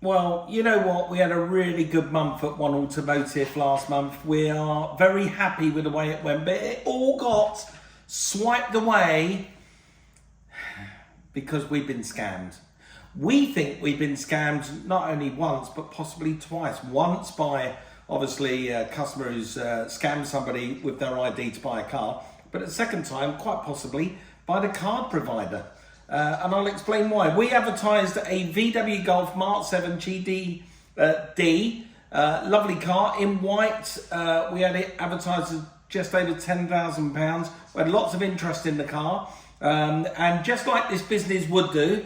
Well, you know what? We had a really good month at One Automotive last month. We are very happy with the way it went, but it all got swiped away because we've been scammed. We think we've been scammed not only once, but possibly twice. Once by, obviously, a customer who's scammed somebody with their ID to buy a car, but at the second time, quite possibly, by the card provider. And I'll explain why. We advertised a VW Golf Mark 7 GD D, lovely car in white. We had it advertised at just over £10,000. We had lots of interest in the car. And just like this business would do,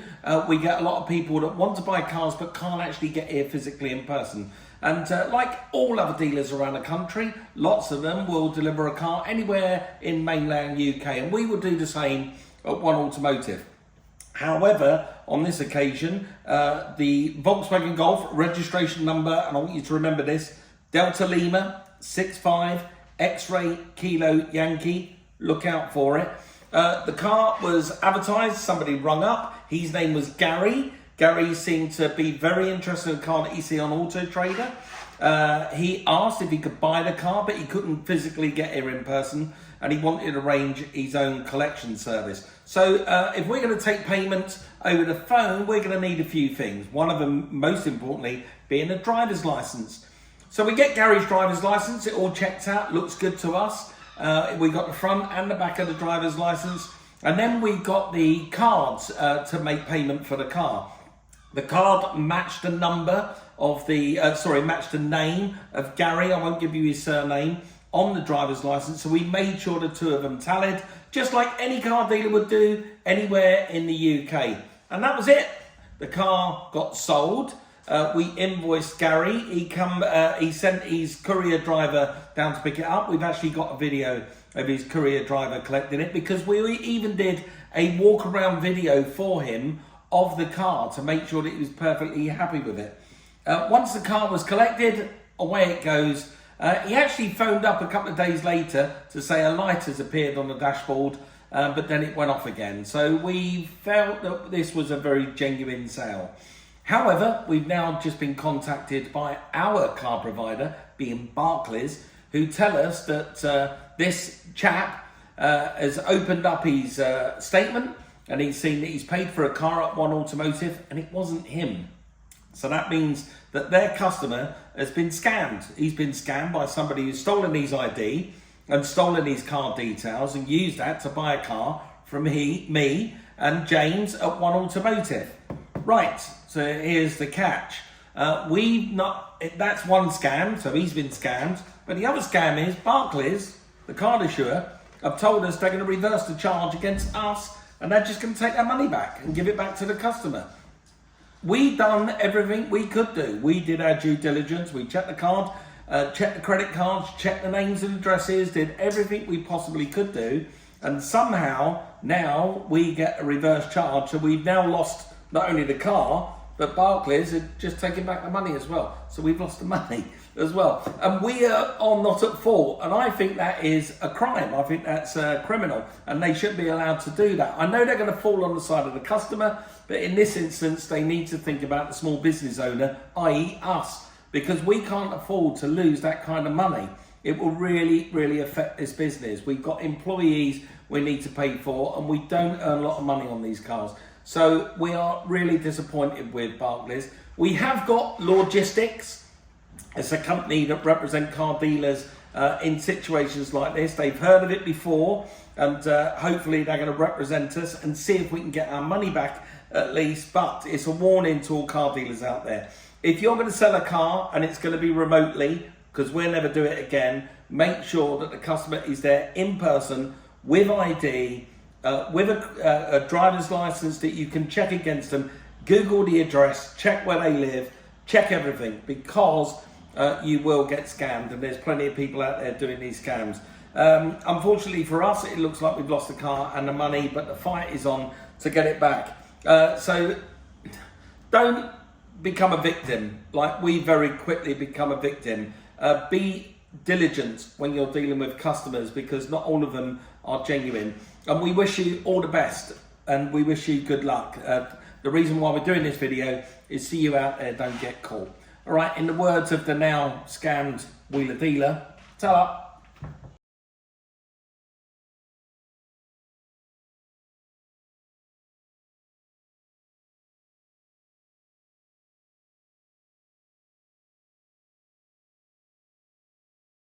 we get a lot of people that want to buy cars but can't actually get here physically in person. And like all other dealers around the country, lots of them will deliver a car anywhere in mainland UK, and we will do the same at One Automotive. However, on this occasion, the Volkswagen Golf registration number, and I want you to remember this, Delta Lima 65 X-Ray Kilo Yankee, look out for it. The car was advertised, somebody rung up, his name was Gary. Gary seemed to be very interested in the car that he see on Auto Trader. He asked if he could buy the car, but he couldn't physically get here in person, and he wanted to arrange his own collection service. So if we're going to take payment over the phone, we're going to need a few things. One of them, most importantly, being a driver's license. So we get Gary's driver's license, it all checked out, looks good to us. We got the front and the back of the driver's license, and then we got the cards to make payment for the car. The card matched the number of the, matched the name of Gary, I won't give you his surname, on the driver's license. So we made sure the two of them tallied, just like any car dealer would do anywhere in the UK. And that was it. The car got sold. We invoiced Gary. He sent his courier driver down to pick it up. We've actually got a video of his courier driver collecting it, because we even did a walk around video for him of the car to make sure that he was perfectly happy with it. Once the car was collected, away it goes. He actually phoned up a couple of days later to say a light has appeared on the dashboard, but then it went off again. So we felt that this was a very genuine sale. However, we've now just been contacted by our car provider, being Barclays, who tell us that this chap has opened up his statement, and he's seen that he's paid for a car at One Automotive, and it wasn't him. So that means that their customer has been scammed. He's been scammed by somebody who's stolen his ID and stolen his car details and used that to buy a car from me and James at One Automotive. Right, so here's the catch. That's one scam, so he's been scammed. But the other scam is Barclays, the card issuer, have told us they're going to reverse the charge against us, and they're just going to take their money back and give it back to the customer. We done everything we could do. We did our due diligence. We checked the card, checked the credit cards, checked the names and addresses, did everything we possibly could do. And somehow now we get a reverse charge. So we've now lost not only the car, but Barclays are just taking back the money as well. So we've lost the money as well. And we are not at fault. And I think that is a crime. I think that's criminal. And they shouldn't be allowed to do that. I know they're going to fall on the side of the customer, but in this instance, they need to think about the small business owner, i.e. us, because we can't afford to lose that kind of money. It will really, really affect this business. We've got employees we need to pay for, and we don't earn a lot of money on these cars. So we are really disappointed with Barclays. We have got Logistics. It's a company that represent car dealers in situations like this. They've heard of it before, and hopefully they're going to represent us and see if we can get our money back at least. But it's a warning to all car dealers out there. If you're going to sell a car and it's going to be remotely, because we'll never do it again, make sure that the customer is there in person with ID, with a driver's license that you can check against them. Google the address, check where they live, check everything, because you will get scammed, and there's plenty of people out there doing these scams. Unfortunately for us, it looks like we've lost the car and the money, but the fight is on to get it back. So don't become a victim like we very quickly become a victim. Be diligent when you're dealing with customers, because not all of them are genuine. And we wish you all the best, and we wish you good luck. the reason why we're doing this video is see you out there don't get caught. All right, in the words of the now scammed wheeler dealer, ta-ra.